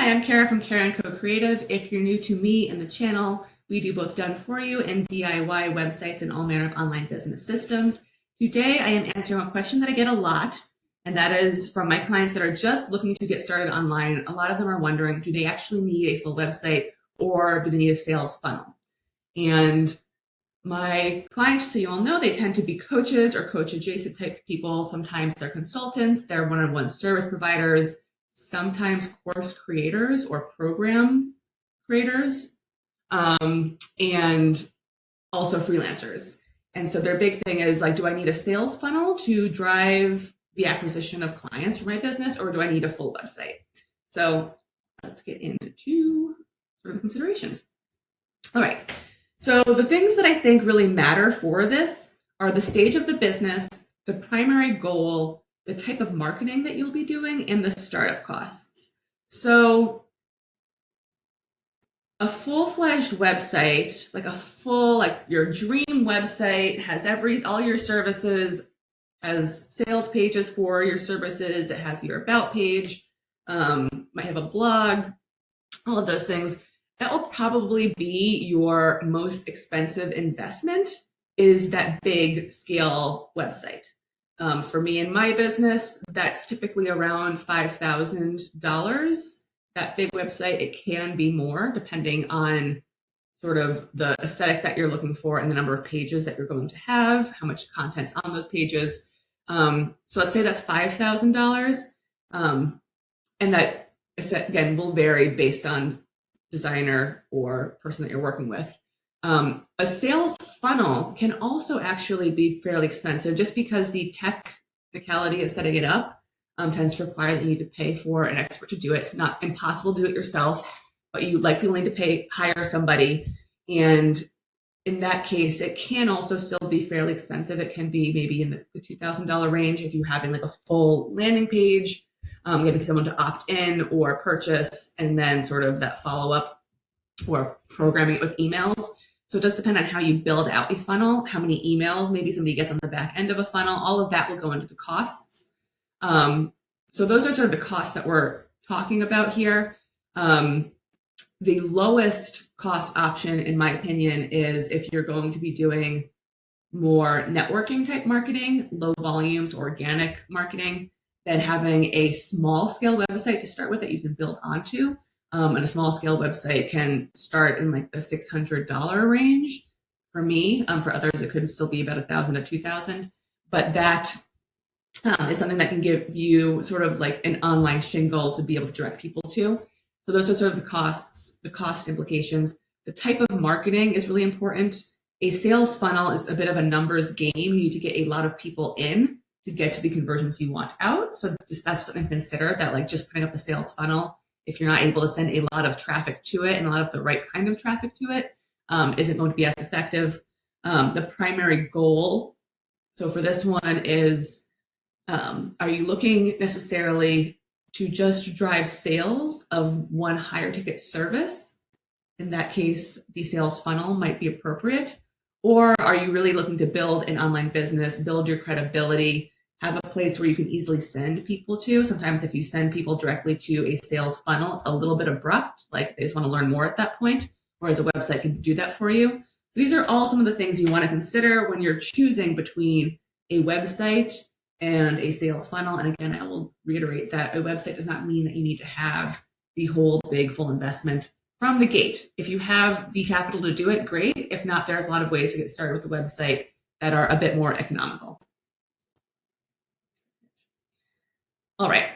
Hi, I'm Kara from Kara & Co Creative. If you're new to me and the channel, we do both done for you and DIY websites and all manner of online business systems. Today, I am answering a question that I get a lot, and that is from my clients that are just looking to get started online. A lot of them are wondering, do they actually need a full website or do they need a sales funnel? And my clients, so you all know, they tend to be coaches or coach adjacent type people. Sometimes they're consultants, they're one-on-one service providers, sometimes course creators or program creators, and also freelancers. And so their big thing is like, do I need a sales funnel to drive the acquisition of clients for my business, or do I need a full website? So let's get into sort of considerations. All right. So the things that I think really matter for this are the stage of the business, the primary goal, the type of marketing that you'll be doing, and the startup costs. So a full-fledged website, like your dream website, has all your services, has sales pages for your services, it has your about page, might have a blog, all of those things. That will probably be your most expensive investment, is that big scale website. For me and my business, that's typically around $5,000. That big website, it can be more depending on sort of the aesthetic that you're looking for and the number of pages that you're going to have, how much content's on those pages. So let's say that's $5,000. And that, again, will vary based on designer or person that you're working with. A sales funnel can also actually be fairly expensive just because the technicality of setting it up tends to require that you need to pay for an expert to do it. It's not impossible to do it yourself, but you likely will need to hire somebody. And in that case, it can also still be fairly expensive. It can be maybe in the $2,000 range if you're having like a full landing page, getting someone to opt in or purchase, and then sort of that follow-up or programming it with emails. So it does depend on how you build out a funnel, how many emails maybe somebody gets on the back end of a funnel. All of that will go into the costs. So those are sort of the costs that we're talking about here. The lowest cost option, in my opinion, is if you're going to be doing more networking type marketing, low volumes, organic marketing, then having a small scale website to start with that you can build onto. And a small scale website can start in like the $600 range for me. For others, it could still be about $1,000 to $2,000. But that is something that can give you sort of like an online shingle to be able to direct people to. So those are sort of the costs, the cost implications. The type of marketing is really important. A sales funnel is a bit of a numbers game. You need to get a lot of people in to get to the conversions you want out. So that's something to consider, that like just putting up a sales funnel, if you're not able to send a lot of traffic to it and a lot of the right kind of traffic to it, isn't going to be as effective. The primary goal, so for this one is, are you looking necessarily to just drive sales of one higher ticket service? In that case, the sales funnel might be appropriate. Or are you really looking to build an online business, build your credibility, have a place where you can easily send people to? Sometimes if you send people directly to a sales funnel, it's a little bit abrupt, like they just want to learn more at that point, whereas a website can do that for you. So these are all some of the things you want to consider when you're choosing between a website and a sales funnel. And again, I will reiterate that a website does not mean that you need to have the whole big full investment from the gate. If you have the capital to do it, great. If not, there's a lot of ways to get started with a website that are a bit more economical. All right,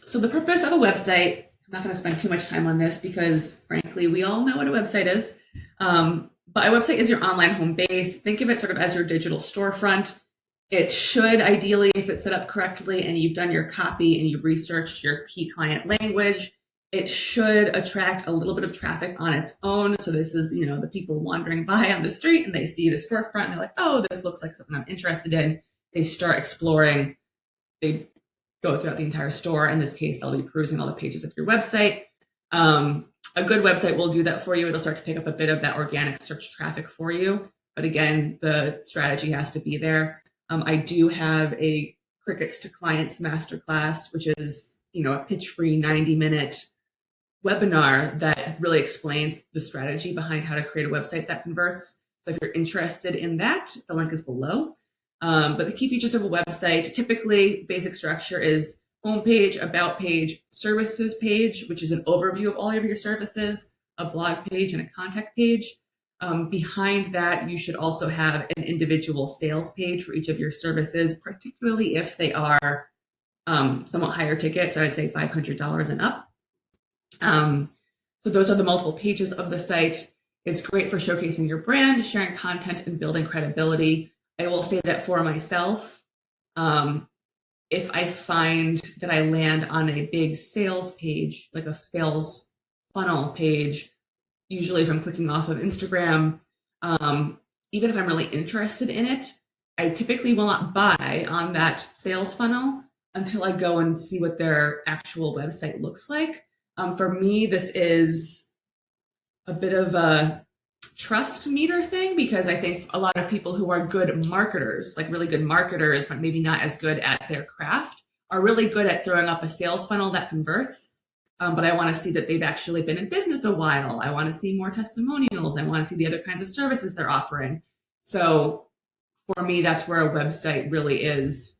so the purpose of a website, I'm not going to spend too much time on this because frankly, we all know what a website is. But a website is your online home base. Think of it sort of as your digital storefront. It should ideally, if it's set up correctly and you've done your copy and you've researched your key client language, it should attract a little bit of traffic on its own. So this is, the people wandering by on the street and they see the storefront and they're like, oh, this looks like something I'm interested in. They start exploring. They go throughout the entire store. In this case, they'll be perusing all the pages of your website. A good website will do that for you. It'll start to pick up a bit of that organic search traffic for you. But again, the strategy has to be there. I do have a Crickets to Clients masterclass, which is, a pitch-free 90-minute webinar that really explains the strategy behind how to create a website that converts. So if you're interested in that, the link is below. But the key features of a website, typically basic structure is homepage, about page, services page, which is an overview of all of your services, a blog page, and a contact page. Behind that, you should also have an individual sales page for each of your services, particularly if they are somewhat higher ticket. So I'd say $500 and up. So those are the multiple pages of the site. It's great for showcasing your brand, sharing content, and building credibility. I will say that for myself, if I find that I land on a big sales page, like a sales funnel page, usually if I'm clicking off of Instagram, even if I'm really interested in it, I typically will not buy on that sales funnel until I go and see what their actual website looks like. For me, this is a bit of a trust meter thing, because I think a lot of people who are good marketers, like really good marketers, but maybe not as good at their craft, are really good at throwing up a sales funnel that converts. But I want to see that they've actually been in business a while. I want to see more testimonials. I want to see the other kinds of services they're offering. So for me, that's where a website really is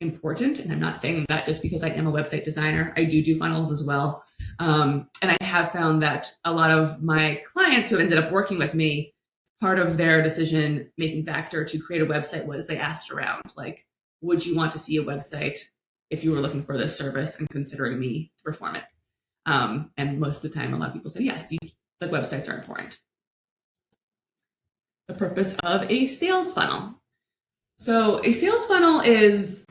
important. And I'm not saying that just because I am a website designer. I do funnels as well. And I have found that a lot of my clients who ended up working with me, part of their decision making factor to create a website was they asked around, like, would you want to see a website if you were looking for this service and considering me to perform it? And most of the time, a lot of people said, yes, the websites are important. The purpose of a sales funnel. So a sales funnel is,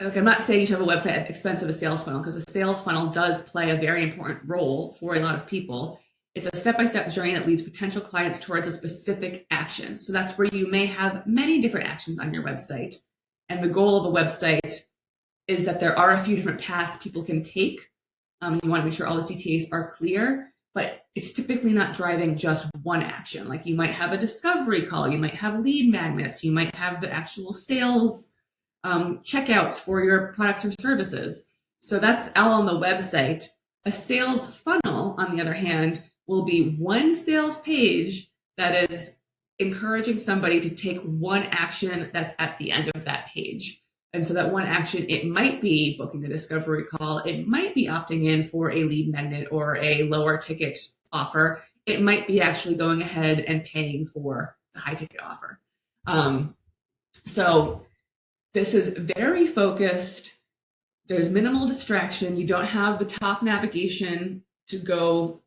like, I'm not saying you should have a website at the expense of a sales funnel, because a sales funnel does play a very important role for a lot of people. It's a step-by-step journey that leads potential clients towards a specific action. So that's where you may have many different actions on your website. And the goal of a website is that there are a few different paths people can take. You want to make sure all the CTAs are clear, but it's typically not driving just one action. Like, you might have a discovery call, you might have lead magnets, you might have the actual sales checkouts for your products or services. So that's all on the website. A sales funnel, on the other hand, will be one sales page that is encouraging somebody to take one action that's at the end of that page. And so that one action, it might be booking a discovery call. It might be opting in for a lead magnet or a lower ticket offer. It might be actually going ahead and paying for the high ticket offer. So this is very focused. There's minimal distraction. You don't have the top navigation to go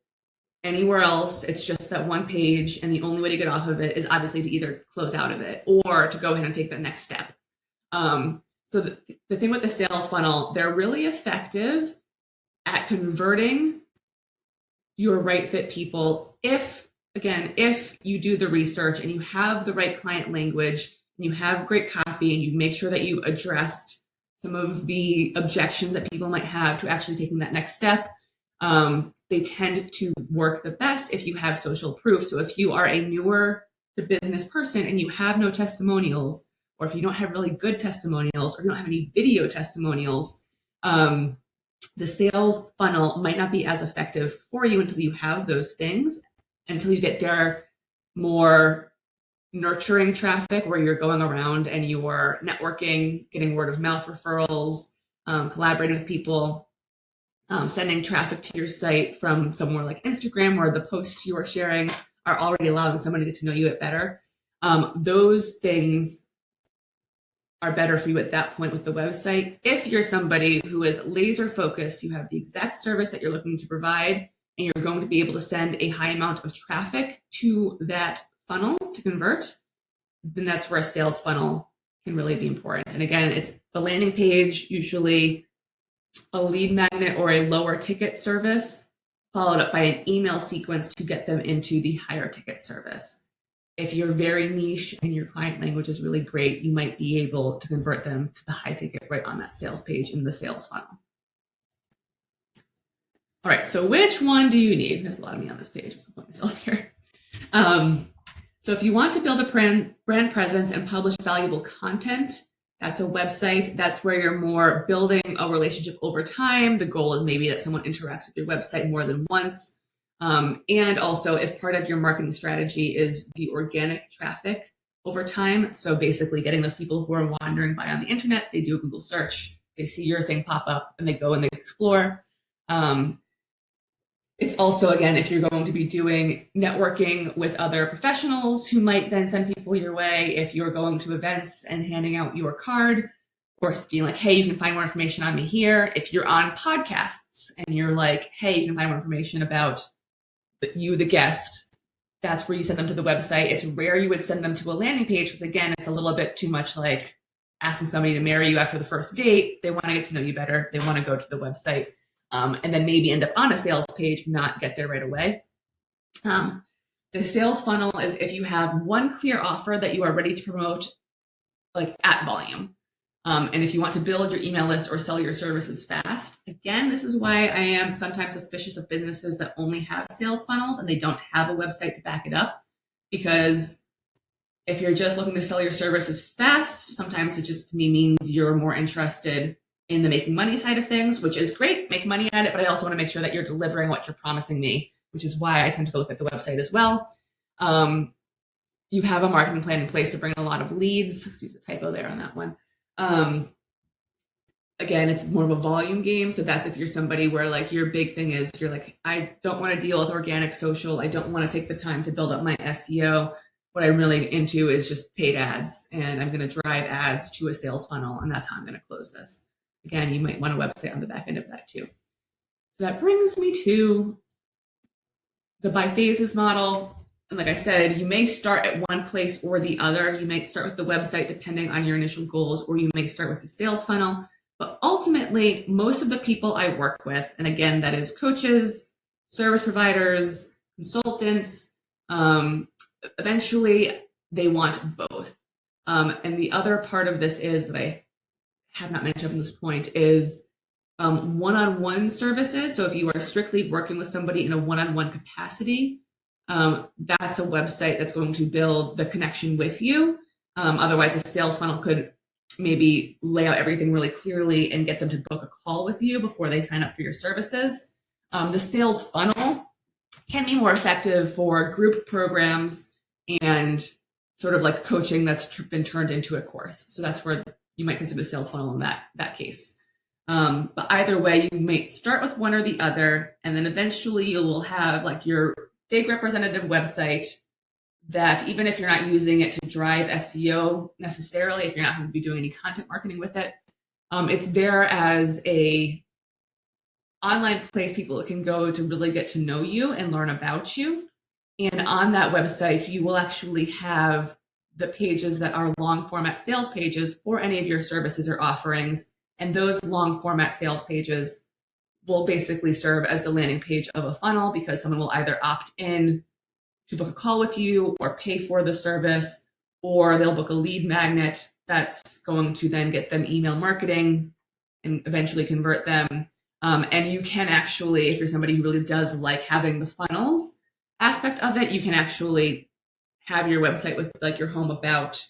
anywhere else. It's just that one page. And the only way to get off of it is obviously to either close out of it or to go ahead and take the next step. So the thing with the sales funnel, they're really effective at converting your right fit people if you do the research and you have the right client language and you have great copy and you make sure that you addressed some of the objections that people might have to actually taking that next step. They tend to work the best if you have social proof. So if you are a newer to business person and you have no testimonials, or if you don't have really good testimonials, or you don't have any video testimonials, the sales funnel might not be as effective for you until you have those things, until you get their more nurturing traffic where you're going around and you are networking, getting word of mouth referrals, collaborating with people, sending traffic to your site from somewhere like Instagram, where the posts you are sharing are already allowing someone to get to know you better. Those things are better for you at that point with the website. If you're somebody who is laser focused, you have the exact service that you're looking to provide, and you're going to be able to send a high amount of traffic to that funnel to convert, then that's where a sales funnel can really be important. And again, it's the landing page, usually a lead magnet or a lower ticket service, followed up by an email sequence to get them into the higher ticket service. If you're very niche and your client language is really great, you might be able to convert them to the high ticket right on that sales page in the sales funnel. All right, so which one do you need? There's a lot of me on this page. I'll put myself here. So if you want to build a brand presence and publish valuable content, That's a website. That's where you're more building a relationship over time. The goal is maybe that someone interacts with your website more than once. And also, if part of your marketing strategy is the organic traffic over time, so basically getting those people who are wandering by on the internet, they do a Google search, they see your thing pop up, and they go and they explore. It's also, again, if you're going to be doing networking with other professionals who might then send people your way, if you're going to events and handing out your card, or being like, hey, you can find more information on me here. If you're on podcasts and you're like, hey, you can find more information about you, the guest, that's where you send them to the website. It's rare you would send them to a landing page because, again, it's a little bit too much like asking somebody to marry you after the first date. They want to get to know you better. They want to go to the website. And then maybe end up on a sales page, not get there right away. The sales funnel is if you have one clear offer that you are ready to promote, like at volume. And if you want to build your email list or sell your services fast, again, this is why I am sometimes suspicious of businesses that only have sales funnels and they don't have a website to back it up. Because if you're just looking to sell your services fast, sometimes it just to me means you're more interested in the making money side of things, which is great, make money at it, but I also want to make sure that you're delivering what you're promising me, which is why I tend to go look at the website as well. You have a marketing plan in place to bring a lot of leads. Excuse the typo there on that one. Again, it's more of a volume game. So that's if you're somebody where like your big thing is you're like, I don't want to deal with organic social. I don't want to take the time to build up my SEO. What I'm really into is just paid ads, and I'm going to drive ads to a sales funnel, and that's how I'm going to close this. Again, you might want a website on the back end of that too. So that brings me to the by phases model. And like I said, you may start at one place or the other. You might start with the website depending on your initial goals, or you may start with the sales funnel. But ultimately, most of the people I work with, and again, that is coaches, service providers, consultants, eventually they want both. And the other part of this is that I have not mentioned up to this point is one-on-one services. So if you are strictly working with somebody in a one-on-one capacity, that's a website that's going to build the connection with you. Otherwise, a sales funnel could maybe lay out everything really clearly and get them to book a call with you before they sign up for your services. The sales funnel can be more effective for group programs and sort of like coaching that's been turned into a course. So that's where you might consider the sales funnel in that case. But either way, you may start with one or the other, and then eventually you will have like your big representative website that even if you're not using it to drive SEO necessarily, if you're not going to be doing any content marketing with it, it's there as a online place people can go to really get to know you and learn about you. And on that website, you will actually have the pages that are long format sales pages for any of your services or offerings. And those long format sales pages will basically serve as the landing page of a funnel, because someone will either opt in to book a call with you or pay for the service, or they'll book a lead magnet that's going to then get them email marketing and eventually convert them. And you can actually, if you're somebody who really does like having the funnels aspect of it, you can actually have your website with like your home about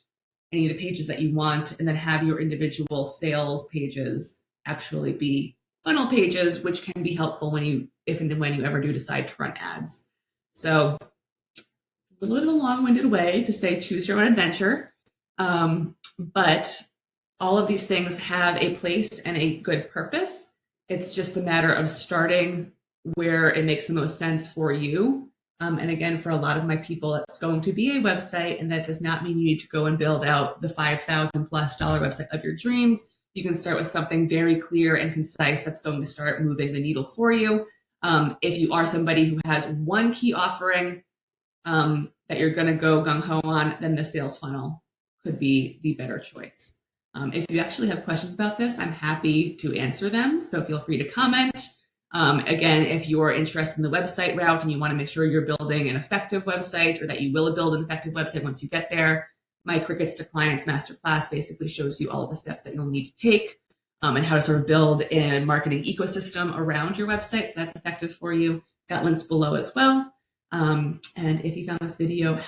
any of the pages that you want, and then have your individual sales pages actually be funnel pages, which can be helpful when you, if and when you ever do decide to run ads. So a little bit of a long-winded way to say choose your own adventure. But all of these things have a place and a good purpose. It's just a matter of starting where it makes the most sense for you. And again, for a lot of my people, it's going to be a website, and that does not mean you need to go and build out the $5,000+ website of your dreams. You can start with something very clear and concise that's going to start moving the needle for you. If you are somebody who has one key offering that you're going to go gung-ho on, then the sales funnel could be the better choice. If you actually have questions about this, I'm happy to answer them, so feel free to comment. Again, if you're interested in the website route and you want to make sure you're building an effective website, or that you will build an effective website once you get there, my Crickets to Clients Masterclass basically shows you all of the steps that you'll need to take and how to sort of build a marketing ecosystem around your website so that's effective for you. Got links below as well. And if you found this video